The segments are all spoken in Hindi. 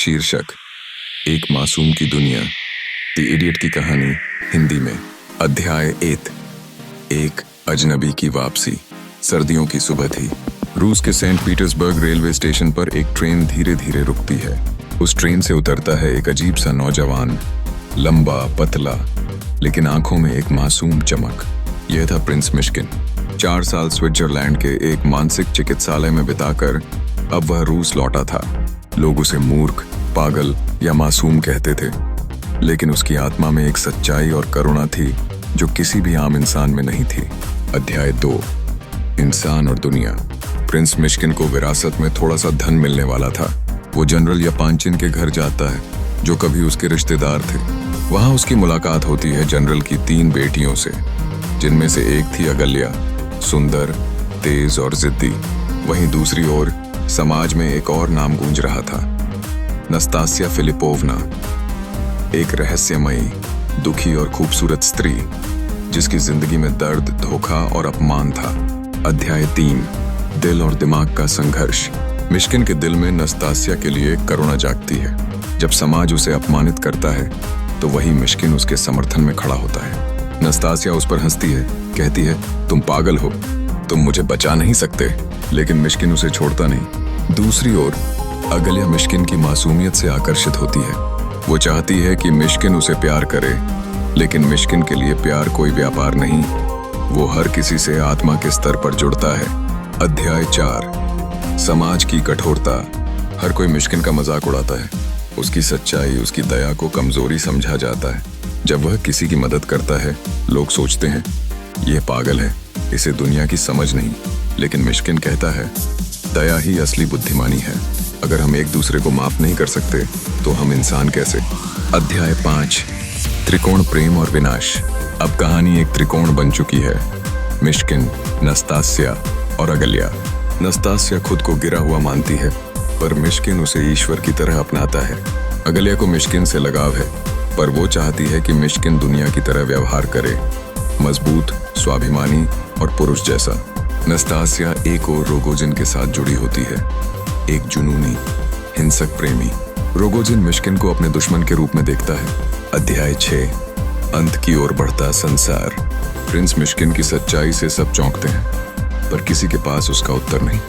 शीर्षक एक मासूम की दुनिया, द इडियट की कहानी हिंदी में। अध्याय 8। एक अजनबी की वापसी। सर्दियों की सुबह थी। रूस के सेंट पीटर्सबर्ग रेलवे स्टेशन पर एक ट्रेन धीरे धीरे रुकती है। उस ट्रेन से उतरता है एक अजीब सा नौजवान, लंबा पतला, लेकिन आंखों में एक मासूम चमक। यह था प्रिंस मिश्किन। 4 साल स्विट्जरलैंड के एक मानसिक चिकित्सालय में बिताकर अब वह रूस लौटा था। लोग उसे मूर्ख, पागल या मासूम कहते थे, लेकिन उसकी आत्मा में एक सच्चाई और करुणा थी जो किसी भी आम इंसान में नहीं थी। अध्याय 2। इंसान और दुनिया। प्रिंस मिश्किन को विरासत में थोड़ा सा धन मिलने वाला था। वो जनरल यापांचिन के घर जाता है, जो कभी उसके रिश्तेदार थे। वहां उसकी मुलाकात होती है जनरल की 3 बेटियों से, जिनमें से एक थी अगल्या, सुंदर, तेज और जिद्दी। वहीं दूसरी ओर समाज में एक और नाम गूंज रहा था, नस्तासिया फिलिपोवना, एक रहस्यमयी, दुखी और खूबसूरत स्त्री जिसकी जिंदगी में दर्द, धोखा और अपमान था। अध्याय 3। दिल और दिमाग का संघर्ष। मिश्किन के दिल में नस्तासिया के लिए करुणा जागती है। जब समाज उसे अपमानित करता है तो वही मिश्किन उसके समर्थन में खड़ा होता है। नस्तासिया उस पर हंसती है, कहती है, तुम पागल हो, तुम मुझे बचा नहीं सकते। लेकिन मिश्किन उसे छोड़ता नहीं। दूसरी ओर अगल्या मिश्किन की मासूमियत से आकर्षित होती है। वो चाहती है कि मिश्किन उसे प्यार करे, लेकिन मिश्किन के लिए प्यार कोई व्यापार नहीं, वो हर किसी से आत्मा के स्तर पर जुड़ता है। अध्याय 4। समाज की कठोरता। हर कोई मिश्किन का मजाक उड़ाता है। उसकी सच्चाई, उसकी दया को कमजोरी समझा जाता है। जब वह किसी की मदद करता है, लोग सोचते हैं यह पागल है, इसे दुनिया की समझ नहीं। लेकिन मिश्किन कहता है, दया ही असली बुद्धिमानी है। अगर हम एक दूसरे को माफ नहीं कर सकते तो हम इंसान कैसे। अध्याय 5। त्रिकोण प्रेम और विनाश। अब कहानी एक त्रिकोण बन चुकी है, मिश्किन, नस्तासिया और अगल्या। नस्तासिया खुद को गिरा हुआ मानती है, पर मिश्किन उसे ईश्वर की तरह अपनाता है। अगल्या को मिश्किन से लगाव है, पर वो चाहती है कि मिश्किन दुनिया की तरह व्यवहार करे, मजबूत, स्वाभिमानी और पुरुष जैसा। नस्तासिया एक और रोगोजिन के साथ जुड़ी होती है, एक जुनूनी, हिंसक प्रेमी। रोगोजिन मिश्किन को अपने दुश्मन के रूप में देखता है। अध्याय 6। अंत की ओर बढ़ता संसार। प्रिंस मिश्किन की सच्चाई से सब चौंकते हैं, पर किसी के पास उसका उत्तर नहीं।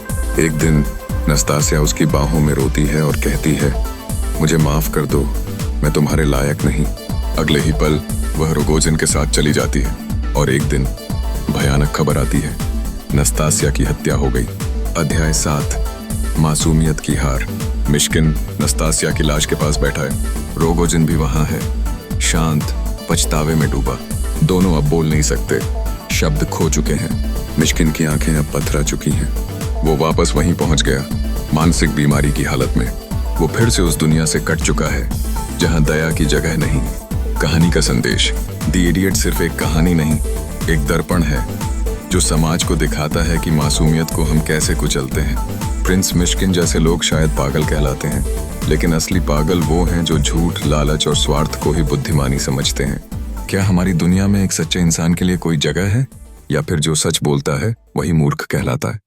एक दिन नस्तासिया उसकी बाहों में रोती है और कहती है, मुझे माफ कर दो, मैं तुम्हारे लायक नहीं। अगले ही पल वह रोगोजिन के साथ चली जाती है और एक दिन भयानक खबर आती है, नस्तासिया की हत्या हो गई। अध्याय 7। मासूमियत की हार। मिश्किन नस्तासिया की लाश के पास बैठा है। रोगोजिन भी वहां है, शांत, पछतावे में डूबा। दोनों अब बोल नहीं सकते, शब्द खो चुके हैं। मिश्किन की आंखें अब पथरा चुकी हैं। वो वापस वहीं पहुंच गया, मानसिक बीमारी की हालत में। वो फिर से उस दुनिया से कट चुका है जहां दया की जगह नहीं। कहानी का संदेश। द इडियट सिर्फ एक कहानी नहीं, एक दर्पण है जो समाज को दिखाता है कि मासूमियत को हम कैसे कुचलते हैं। प्रिंस मिश्किन जैसे लोग शायद पागल कहलाते हैं, लेकिन असली पागल वो हैं जो झूठ, लालच और स्वार्थ को ही बुद्धिमानी समझते हैं। क्या हमारी दुनिया में एक सच्चे इंसान के लिए कोई जगह है, या फिर जो सच बोलता है वही मूर्ख कहलाता है?